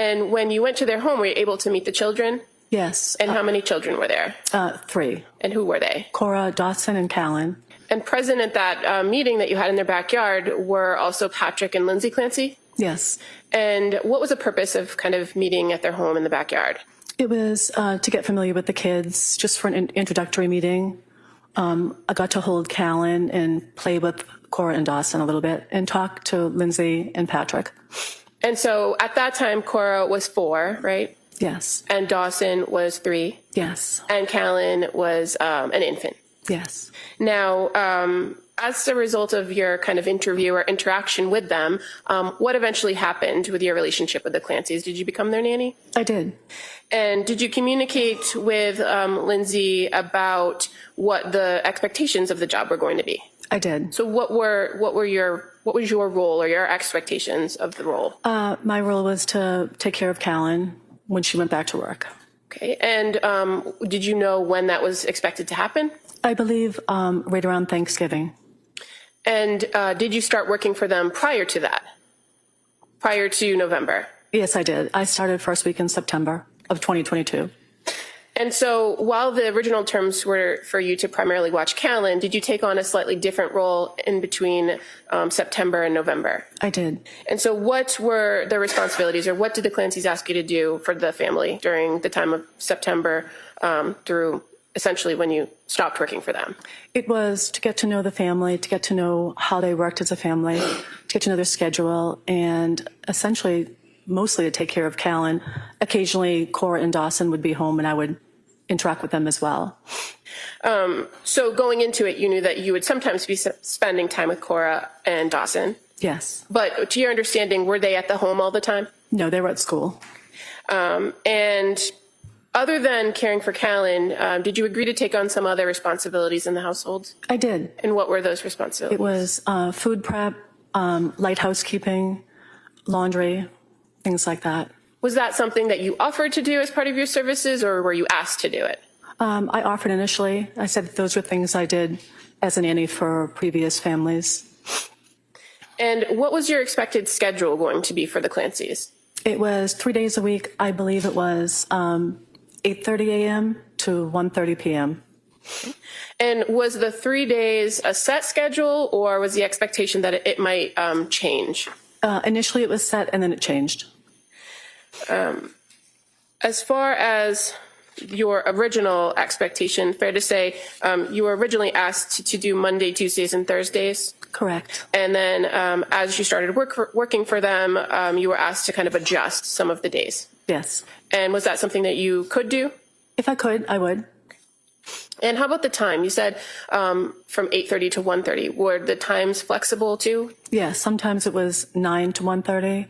And when you went to their home, were you able to meet the children? Yes. And how many children were there? 3. And who were they? Cora, Dawson, and Callan. And present at that meeting that you had in their backyard were also Patrick and Lindsay Clancy? Yes. And what was the purpose of kind of meeting at their home in the backyard? It was to get familiar with the kids, just for an introductory meeting. I got to hold Callan and play with Cora and Dawson a little bit and talk to Lindsay and Patrick. And so at that time, Cora was 4, right? Yes. And Dawson was 3? Yes. And Callan was an infant? Yes. Now, as a result of your kind of interview or interaction with them, what eventually happened with your relationship with the Clancys? Did you become their nanny? I did. And did you communicate with Lindsay about what the expectations of the job were going to be? I did. So what was your role or your expectations of the role? My role was to take care of Callan when she went back to work. Okay. And did you know when that was expected to happen? I believe right around Thanksgiving. And did you start working for them prior to that? Prior to November? Yes, I did. I started first week in September of 2022. And so while the original terms were for you to primarily watch Callan, did you take on a slightly different role in between September and November? I did. And so what were the responsibilities, or what did the Clancys ask you to do for the family during the time of September through essentially when you stopped working for them? It was to get to know the family, to get to know how they worked as a family, to get to know their schedule, and essentially mostly to take care of Callan. Occasionally, Cora and Dawson would be home, and I would interact with them as well. So going into it, you knew that you would sometimes be spending time with Cora and Dawson. Yes. But to your understanding, were they at the home all the time? No, they were at school. And other than caring for Callan, did you agree to take on some other responsibilities in the household? I did. And what were those responsibilities? It was food prep, light housekeeping, laundry, things like that. Was that something that you offered to do as part of your services, or were you asked to do it? I offered initially. I said those were things I did as a nanny for previous families. And what was your expected schedule going to be for the Clancys? It was 3 days a week. I believe it was 8:30 a.m. to 1:30 p.m. And was the 3 days a set schedule, or was the expectation that it might change? Initially, it was set, and then it changed. As far as your original expectation, fair to say, you were originally asked to do Monday, Tuesdays, and Thursdays? Correct. And then as you started working for them, you were asked to kind of adjust some of the days? Yes. And was that something that you could do? If I could, I would. And how about the time? You said from 8:30 to 1:30. Were the times flexible too? Yes, sometimes it was 9 to 1:30.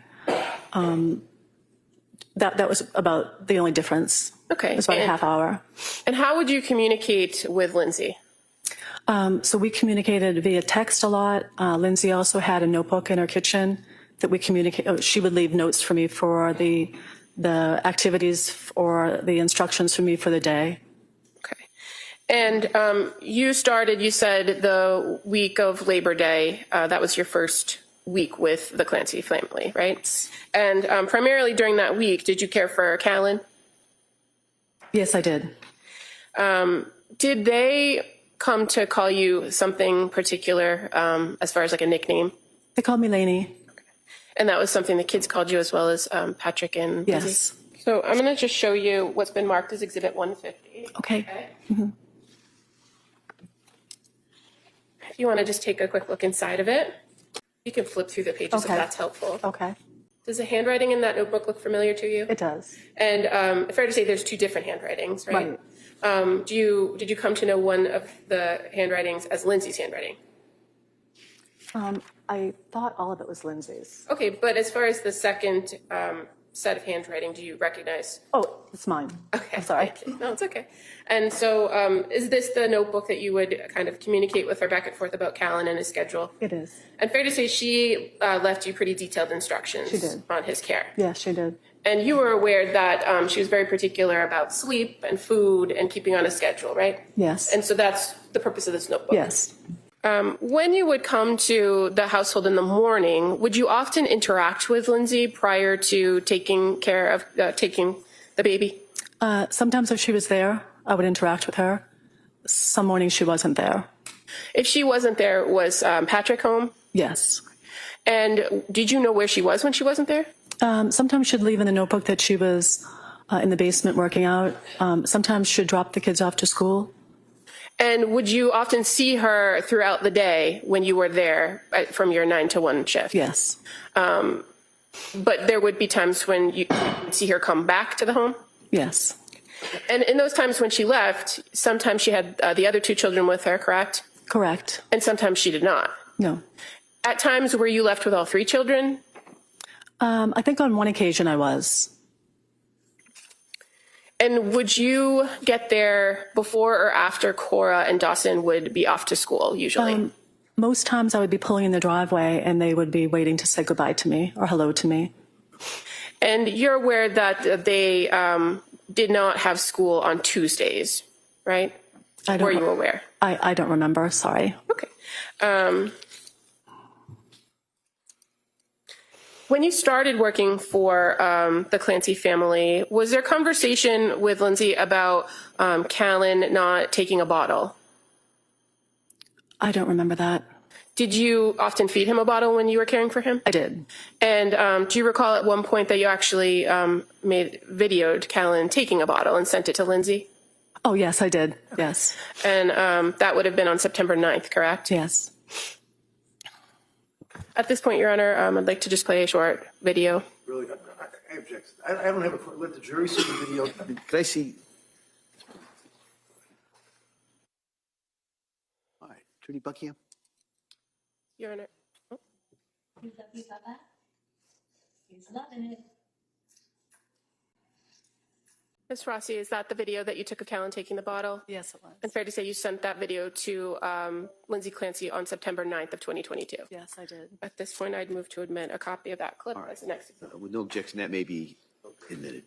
That was about the only difference. Okay. It was about a half hour. And how would you communicate with Lindsay? So we communicated via text a lot. Lindsay also had a notebook in her kitchen that we communicate. She would leave notes for me for the activities or the instructions for me for the day. Okay. And you started, you said, the week of Labor Day. That was your first week with the Clancy family, right? And primarily during that week, did you care for Callan? Yes, I did. Did they come to call you something particular as far as like a nickname? They called me Lainey. Okay. And that was something the kids called you as well as Patrick and Yes. Lindsay? So I'm going to just show you what's been marked as Exhibit 150. Okay. Mm-hmm. If you want to just take a quick look inside of it, you can flip through the pages if that's helpful. Okay. Does the handwriting in that notebook look familiar to you? It does. And fair to say there's 2 different handwritings, right? Right. Did you come to know one of the handwritings as Lindsay's handwriting? I thought all of it was Lindsay's. Okay, but as far as the second set of handwriting, do you recognize? Oh, it's mine. Okay. I'm sorry. No, it's okay. And so is this the notebook that you would kind of communicate with her back and forth about Callan and his schedule? It is. And fair to say she left you pretty detailed instructions She did. on his care. Yes, she did. And you were aware that she was very particular about sleep and food and keeping on a schedule, right? Yes. And so that's the purpose of this notebook. Yes. When you would come to the household in the morning, would you often interact with Lindsay prior to taking care of taking the baby? Sometimes if she was there, I would interact with her. Some mornings she wasn't there. If she wasn't there, was Patrick home? Yes. And did you know where she was when she wasn't there? Sometimes she'd leave in the notebook that she was in the basement working out. Sometimes she'd drop the kids off to school. And would you often see her throughout the day when you were there from your 9 to 1 shift? Yes. But there would be times when you would see her come back to the home? Yes. And in those times when she left, sometimes she had the other 2 children with her, correct? Correct. And sometimes she did not. No. At times, were you left with all 3 children? I think on one occasion I was. And would you get there before or after Cora and Dawson would be off to school, usually? Most times I would be pulling in the driveway and they would be waiting to say goodbye to me or hello to me. And you're aware that they did not have school on Tuesdays, right? Were you aware? I don't remember, sorry. Okay. When you started working for the Clancy family, was there conversation with Lindsay about Callan not taking a bottle? I don't remember that. Did you often feed him a bottle when you were caring for him? I did. And do you recall at one point that you actually videoed Callan taking a bottle and sent it to Lindsay? Oh, yes, I did. Yes. And that would have been on September 9th, correct? Yes. At this point, Your Honor, I'd like to just play a short video. Really, I object. I don't have a, let the jury see the video. Can I see? All right, Trudy Buckingham. Your Honor. You got that? He's loving it. Ms. Rossi, is that the video that you took of Callan taking the bottle? Yes, it was. And fair to say you sent that video to Lindsay Clancy on September 9th of 2022? Yes, I did. At this point, I'd move to admit a copy of that clip as an exhibit. With no objection, that may be admitted.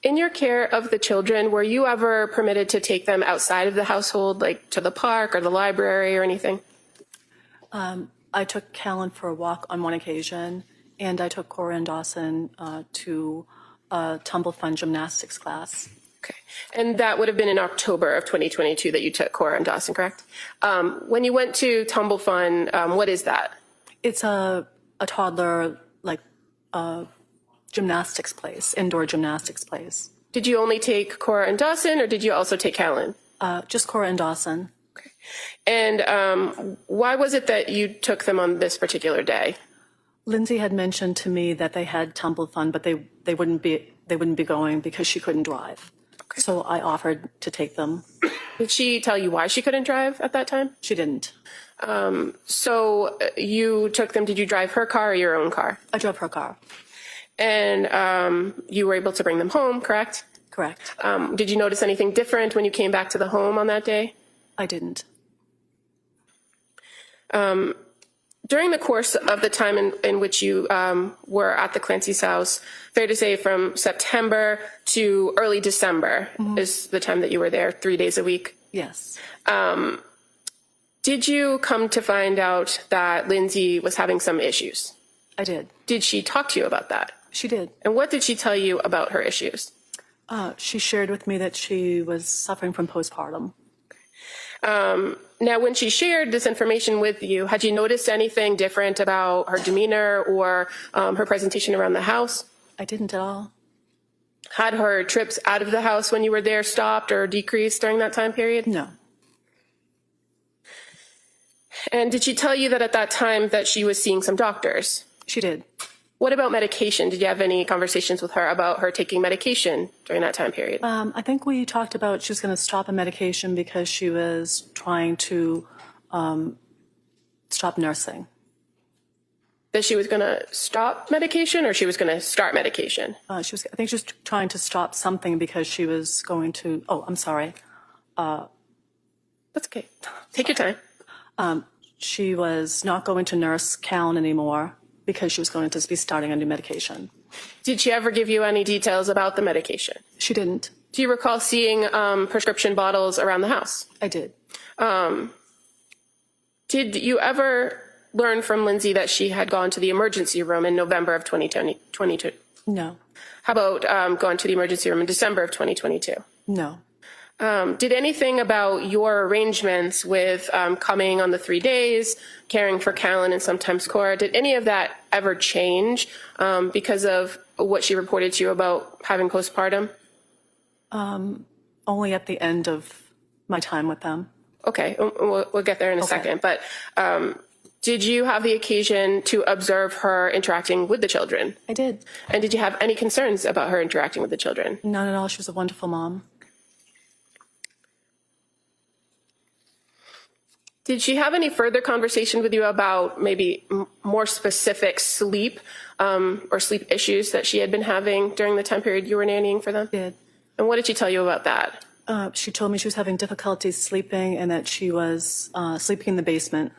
In your care of the children, were you ever permitted to take them outside of the household, like to the park or the library or anything? I took Callan for a walk on one occasion, and I took Cora and Dawson to a tumble fun gymnastics class. Okay. And that would have been in October of 2022 that you took Cora and Dawson, correct? When you went to Tumble Fun, what is that? It's a toddler, like, gymnastics place, indoor gymnastics place. Did you only take Cora and Dawson, or did you also take Callan? Just Cora and Dawson. Okay. And why was it that you took them on this particular day? Lindsay had mentioned to me that they had tumble fun, but they wouldn't be going because she couldn't drive. Okay. So I offered to take them. Did she tell you why she couldn't drive at that time? She didn't. So you took them, did you drive her car or your own car? I drove her car. And you were able to bring them home, correct? Correct. Did you notice anything different when you came back to the home on that day? I didn't. During the course of the time in which you were at the Clancy's house, fair to say from September to early December is the time that you were there, 3 days a week. Yes. Did you come to find out that Lindsay was having some issues? I did. Did she talk to you about that? She did. And what did she tell you about her issues? She shared with me that she was suffering from postpartum. Now, when she shared this information with you, had you noticed anything different about her demeanor or her presentation around the house? I didn't at all. Had her trips out of the house when you were there stopped or decreased during that time period? No. And did she tell you that at that time that she was seeing some doctors? She did. What about medication? Did you have any conversations with her about her taking medication during that time period? I think we talked about she was going to stop a medication because she was trying to stop nursing. That she was going to stop medication or she was going to start medication? I think she was trying to stop something because she was going to, oh, I'm sorry. That's okay. Take your time. She was not going to nurse Callan anymore because she was going to be starting a new medication. Did she ever give you any details about the medication? She didn't. Do you recall seeing prescription bottles around the house? I did. Did you ever learn from Lindsay that she had gone to the emergency room in November of 2022? No. How about going to the emergency room in December of 2022? No. Did anything about your arrangements with coming on the 3 days, caring for Callan and sometimes Cora, did any of that ever change because of what she reported to you about having postpartum? Only at the end of my time with them. Okay, we'll get there in a second. But did you have the occasion to observe her interacting with the children? I did. And did you have any concerns about her interacting with the children? None at all. She was a wonderful mom. Did she have any further conversation with you about maybe more specific sleep or sleep issues that she had been having during the time period you were nannying for them? She did. And what did she tell you about that? She told me she was having difficulty sleeping and that she was sleeping in the basement.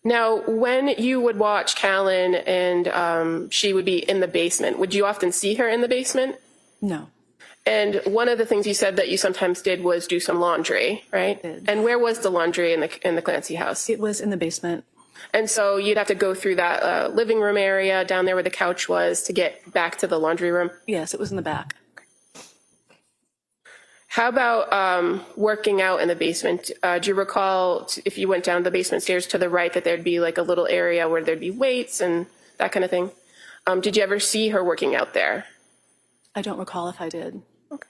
Now, when you would watch Callan and she would be in the basement, would you often see her in the basement? No. And one of the things you said that you sometimes did was do some laundry, right? I did. And where was the laundry in the Clancy house? It was in the basement. And so you'd have to go through that living room area down there where the couch was to get back to the laundry room? Yes, it was in the back. How about working out in the basement? Do you recall if you went down the basement stairs to the right that there'd be like a little area where there'd be weights and that kind of thing? Did you ever see her working out there? I don't recall if I did. Okay.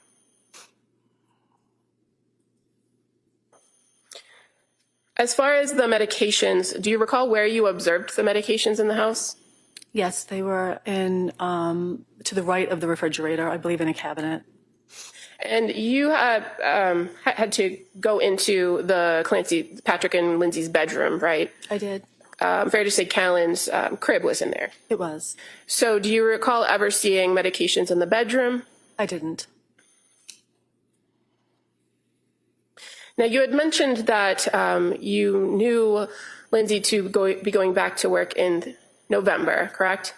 As far as the medications, do you recall where you observed the medications in the house? Yes, they were in to the right of the refrigerator, I believe in a cabinet. And you had to go into the Patrick and Lindsay's bedroom, right? I did. Fair to say Callan's crib was in there. It was. So do you recall ever seeing medications in the bedroom? I didn't. Now, you had mentioned that you knew Lindsay to be going back to work in November, correct?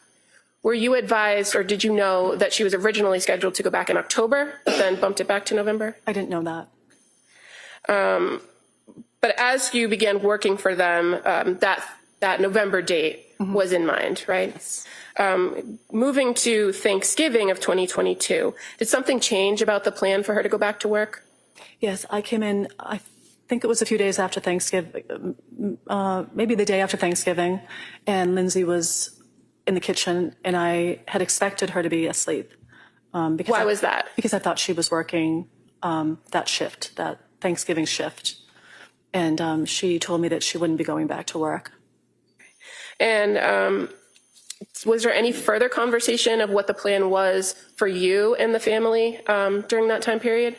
Were you advised, or did you know that she was originally scheduled to go back in October, but then bumped it back to November? I didn't know that. But as you began working for them, that November date was in mind, right? Moving to Thanksgiving of 2022, did something change about the plan for her to go back to work? Yes, I came in, I think it was a few days after Thanksgiving, maybe the day after Thanksgiving, and Lindsay was in the kitchen, and I had expected her to be asleep. Why was that? Because I thought she was working that shift, that Thanksgiving shift. And she told me that she wouldn't be going back to work. And was there any further conversation of what the plan was for you and the family during that time period?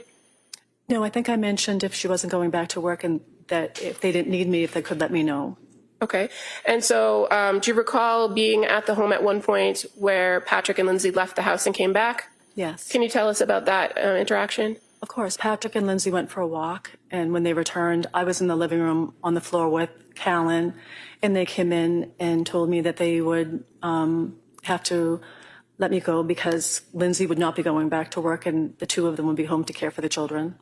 No, I think I mentioned if she wasn't going back to work and that if they didn't need me, if they could let me know. Okay. And so do you recall being at the home at one point where Patrick and Lindsay left the house and came back? Yes. Can you tell us about that interaction? Of course. Patrick and Lindsay went for a walk, and when they returned, I was in the living room on the floor with Callan, and they came in and told me that they would have to let me go because Lindsay would not be going back to work, and the two of them would be home to care for the children.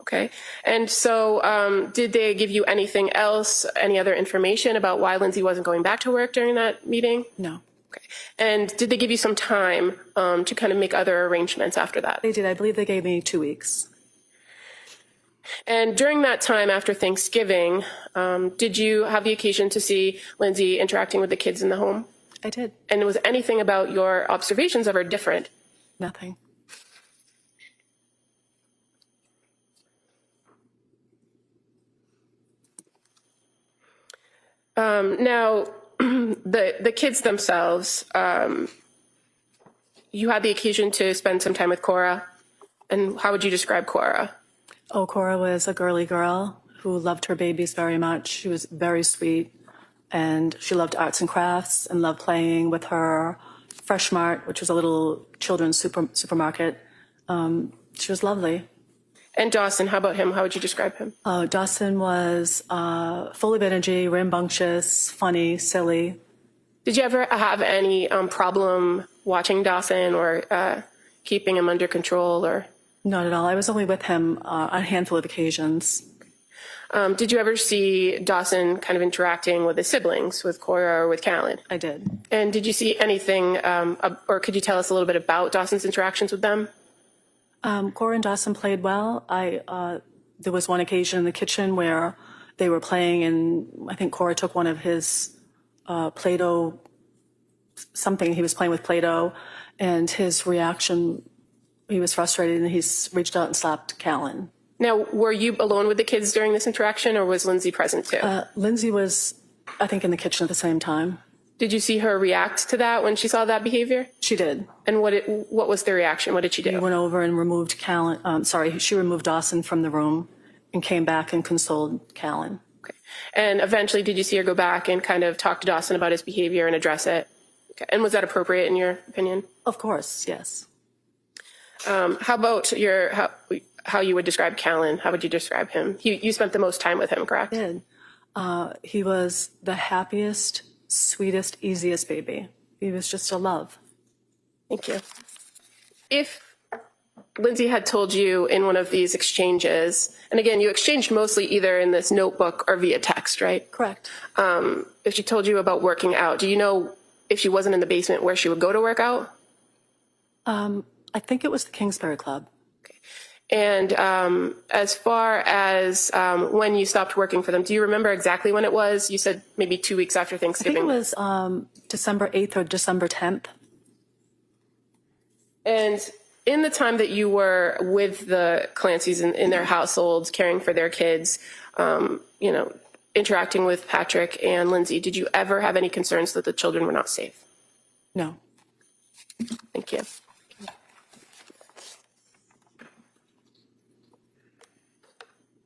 Okay. And so did they give you anything else, any other information about why Lindsay wasn't going back to work during that meeting? No. Okay. And did they give you some time to kind of make other arrangements after that? They did. I believe they gave me 2 weeks. And during that time after Thanksgiving, did you have the occasion to see Lindsay interacting with the kids in the home? I did. And was anything about your observations of her different? Nothing. Now, the kids themselves, you had the occasion to spend some time with Cora. And how would you describe Cora? Oh, Cora was a girly girl who loved her babies very much. She was very sweet, and she loved arts and crafts and loved playing with her Fresh Mart, which was a little children's supermarket. She was lovely. And Dawson, how about him? How would you describe him? Dawson was full of energy, rambunctious, funny, silly. Did you ever have any problem watching Dawson or keeping him under control? Or Not at all. I was only with him on a handful of occasions. Did you ever see Dawson kind of interacting with his siblings, with Cora or with Callan? I did. And did you see anything, or could you tell us a little bit about Dawson's interactions with them? Cora and Dawson played well. There was one occasion in the kitchen where they were playing, and I think Cora took one of his Play-Doh, something he was playing with Play-Doh, and his reaction, he was frustrated, and he's reached out and slapped Callan. Now, were you alone with the kids during this interaction, or was Lindsay present too? Lindsay was, I think, in the kitchen at the same time. Did you see her react to that when she saw that behavior? She did. And what was the reaction? What did she do? She went over and removed Callan. She removed Dawson from the room and came back and consoled Callan. Okay. And eventually, did you see her go back and kind of talk to Dawson about his behavior and address it? Okay. And was that appropriate in your opinion? Of course, yes. How about how you would describe Callan? How would you describe him? You spent the most time with him, correct? I did. He was the happiest, sweetest, easiest baby. He was just a love. Thank you. If Lindsay had told you in one of these exchanges, and again, you exchanged mostly either in this notebook or via text, right? Correct. If she told you about working out, do you know if she wasn't in the basement where she would go to work out? I think it was the Kingsbury Club. And as far as when you stopped working for them, do you remember exactly when it was? You said maybe 2 weeks after I think Thanksgiving. it was December 8th or December 10th. And in the time that you were with the Clancys in their households, caring for their kids, interacting with Patrick and Lindsay, did you ever have any concerns that the children were not safe? No. Thank you.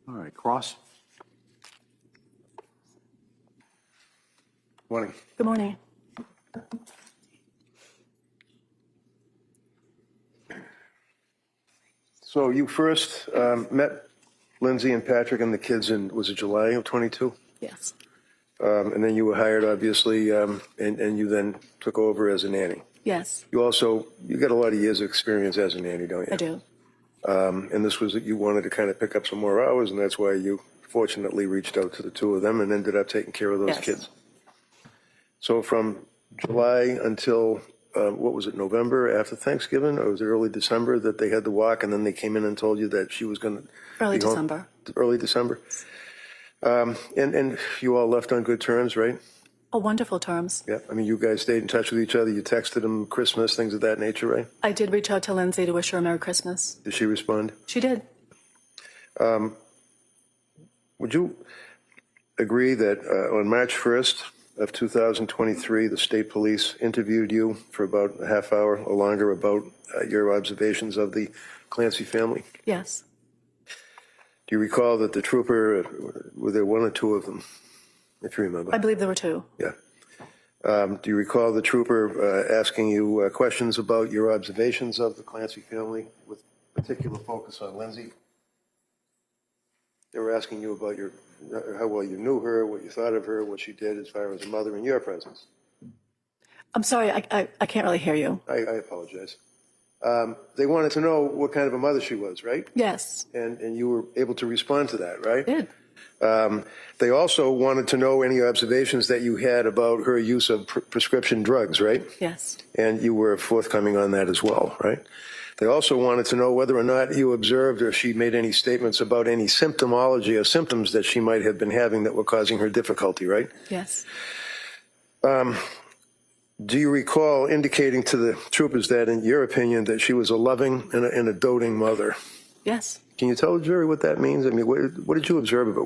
All right, Cross. Morning. Good morning. So you first met Lindsay and Patrick and the kids in, was it July of 22? Yes. And then you were hired, obviously, and you then took over as a nanny. Yes, You got a lot of years of experience as a nanny, don't you? I do. And this was that you wanted to kind of pick up some more hours, and that's why you fortunately reached out to the two of them and ended up taking care of those Yes. kids. So from July until, what was it, November after Thanksgiving, or was it early December that they had the walk, and then they came in and told you that she was going to Early be home? December. Early December. And you all left on good terms, right? Oh, wonderful terms. Yeah. I mean, you guys stayed in touch with each other. You texted them Christmas, things of that nature, right? I did reach out to Lindsay to wish her a Merry Christmas. Did she respond? She did. Would you agree that on March 1st of 2023, the state police interviewed you for about a half hour or longer about your observations of the Clancy family? Yes. Do you recall that the trooper, were there one or two of them, if you remember? I believe there were two. Yeah. Do you recall the trooper asking you questions about your observations of the Clancy family with particular focus on Lindsay? They were asking you about how well you knew her, what you thought of her, what she did as far as a mother in your presence. I'm sorry, I can't really hear you. I apologize. They wanted to know what kind of a mother she was, right? Yes. And you were able to respond to that, right? I did. They also wanted to know any observations that you had about her use of prescription drugs, right? Yes. And you were forthcoming on that as well, right? They also wanted to know whether or not you observed or she made any statements about any symptomology or symptoms that she might have been having that were causing her difficulty, right? Yes. Do you recall indicating to the troopers that, in your opinion, that she was a loving and a doting mother? Yes. Can you tell the jury what that means? I mean, what did you observe about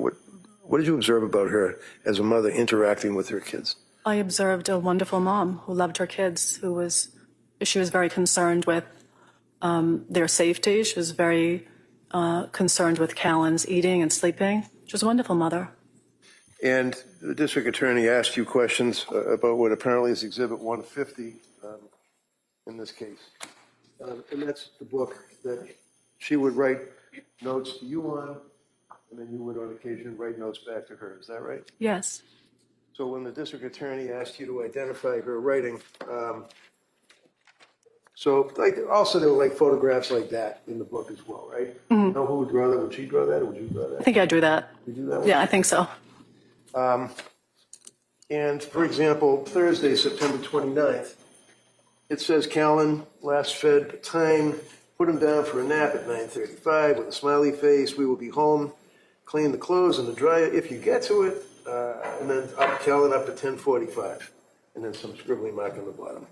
what did you observe about her as a mother interacting with her kids? I observed a wonderful mom who loved her kids, she was very concerned with their safety. She was very concerned with Callan's eating and sleeping. She was a wonderful mother. And the district attorney asked you questions about what apparently is Exhibit 150 in this case. And that's the book that she would write notes to you on, and then you would on occasion write notes back to her. Is that right? Yes. So when the district attorney asked you to identify her writing, So, like, also there were like photographs like that in the book as well, right? You know who would draw that? Would she draw that, or would you draw that? I think I drew that. You do that one? Yeah, I think so. And for example, Thursday, September 29th, it says Callan last fed time, put him down for a nap at 9:35 with a smiley face. We will be home, clean the clothes in the dryer if you get to it, and then up Callan up at 10:45, and then some scribbling mark on the bottom.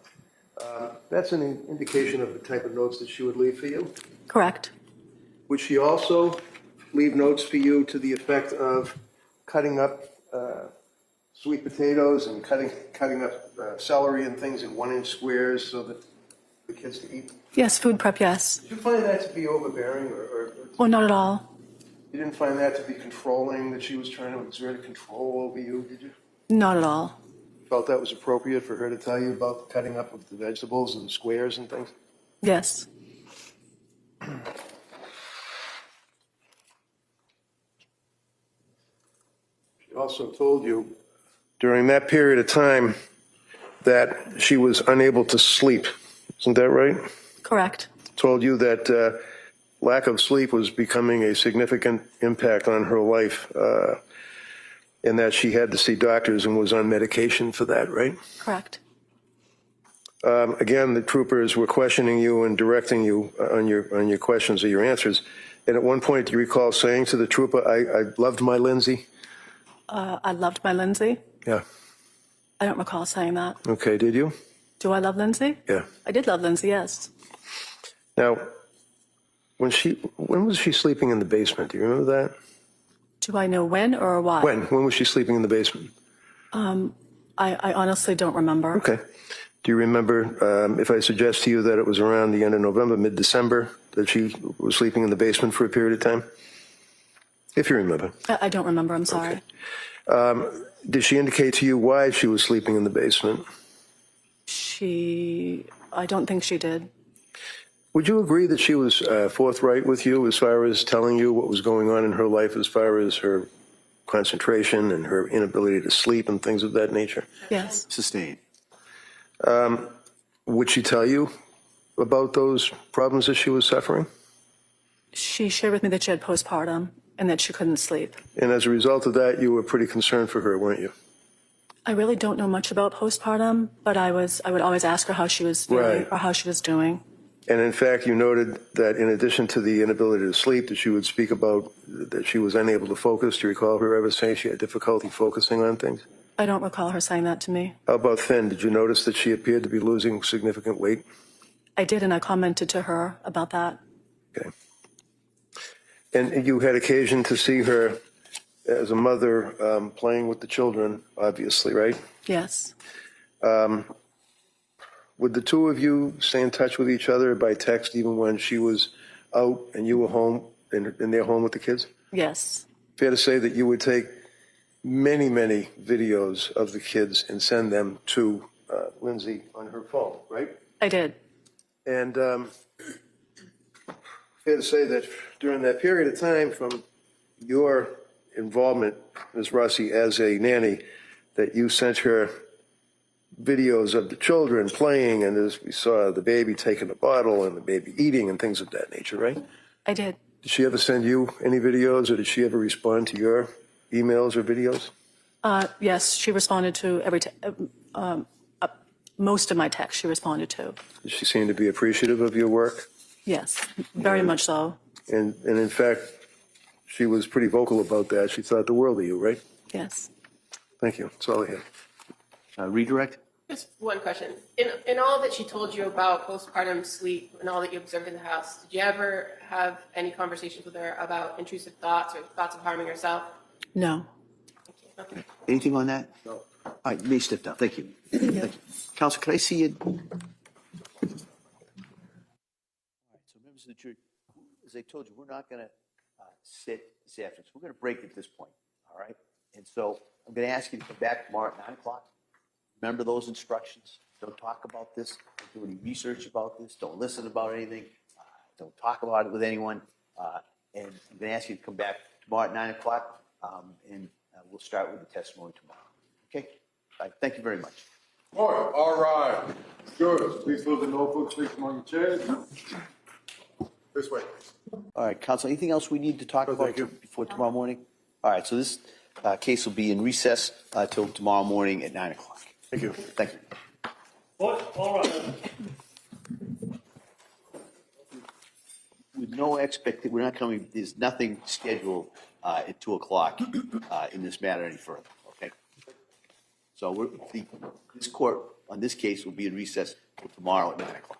That's an indication of the type of notes that she would leave for you. Correct. Would she also leave notes for you to the effect of cutting up sweet potatoes and cutting up celery and things in 1-inch squares so that the kids can eat? Yes, food prep, yes. Did you find that to be overbearing, or Well, not at all. you didn't find that to be controlling, that she was trying to exert control over you, did you? Not at all. Felt that was appropriate for her to tell you about the cutting up of the vegetables and squares and things? Yes. She also told you during that period of time that she was unable to sleep. Isn't that right? Correct. Told you that lack of sleep was becoming a significant impact on her life, and that she had to see doctors and was on medication for that, right? Correct. Again, the troopers were questioning you and directing you on your questions or your answers. And at one point, do you recall saying to the trooper, I loved my Lindsay? I loved my Lindsay. Yeah. I don't recall saying that. Okay, did you? Do I love Lindsay? Yeah. I did love Lindsay, yes. Now, when was she sleeping in the basement? Do you remember that? Do I know when or why? When was she sleeping in the basement? I honestly don't remember. Okay. Do you remember if I suggest to you that it was around the end of November, mid-December, that she was sleeping in the basement for a period of time? If you remember. I don't remember, I'm sorry. Okay. Did she indicate to you why she was sleeping in the basement? I don't think she did. Would you agree that she was forthright with you as far as telling you what was going on in her life as far as her concentration and her inability to sleep and things of that nature? Yes. Sustained. Would she tell you about those problems that she was suffering? She shared with me that she had postpartum and that she couldn't sleep. And as a result of that, you were pretty concerned for her, weren't you? I really don't know much about postpartum, but I would always ask her how she was feeling Right. or how she was doing. And in fact, you noted that in addition to the inability to sleep, that she would speak about that she was unable to focus. Do you recall her ever saying she had difficulty focusing on things? I don't recall her saying that to me. How about thin? Did you notice that she appeared to be losing significant weight? I did, and I commented to her about that. Okay. And you had occasion to see her as a mother playing with the children, obviously, right? Yes. Would the two of you stay in touch with each other by text even when she was out and you were home and they're home with the kids? Yes. Fair to say that you would take many, many videos of the kids and send them to Lindsay on her phone, right? I did. And fair to say that during that period of time from your involvement, Ms. Rossi, as a nanny, that you sent her videos of the children playing, and as we saw the baby taking a bottle and the baby eating and things of that nature, right? I did. Did she ever send you any videos, or did she ever respond to your emails or videos? Yes, she responded to most of my texts she responded to. Did she seem to be appreciative of your work? Yes, very much so. And in fact, she was pretty vocal about that. She thought the world of you, right? Yes. Thank you. That's all I have. Redirect? Just one question. In all that she told you about postpartum sleep and all that you observed in the house, did you ever have any conversations with her about intrusive thoughts or thoughts of harming yourself? No. Thank you. Okay. Anything on that? No. All right, you may step down. Thank you. Thank you. Counsel, can I see you? All right, so members of the jury, as I told you, we're not going to sit this afternoon. So we're going to break at this point, all right? And so I'm going to ask you to come back tomorrow at 9 o'clock. Remember those instructions. Don't talk about this. Don't do any research about this. Don't listen about anything. Don't talk about it with anyone. And I'm going to ask you to come back tomorrow at 9 o'clock, and we'll start with the testimony tomorrow. Okay? All right, thank you very much. All right. Good. Please fill the notebooks, please, among your chairs. This way, please. All right, counsel, anything else we need to talk about thank you. before tomorrow morning? All right, so this case will be in recess till tomorrow morning at 9 o'clock. Thank you. Thank you. All right. With no we're not coming, there's nothing scheduled at 2 o'clock in this matter any further, okay? So this court on this case will be in recess till tomorrow at 9 o'clock.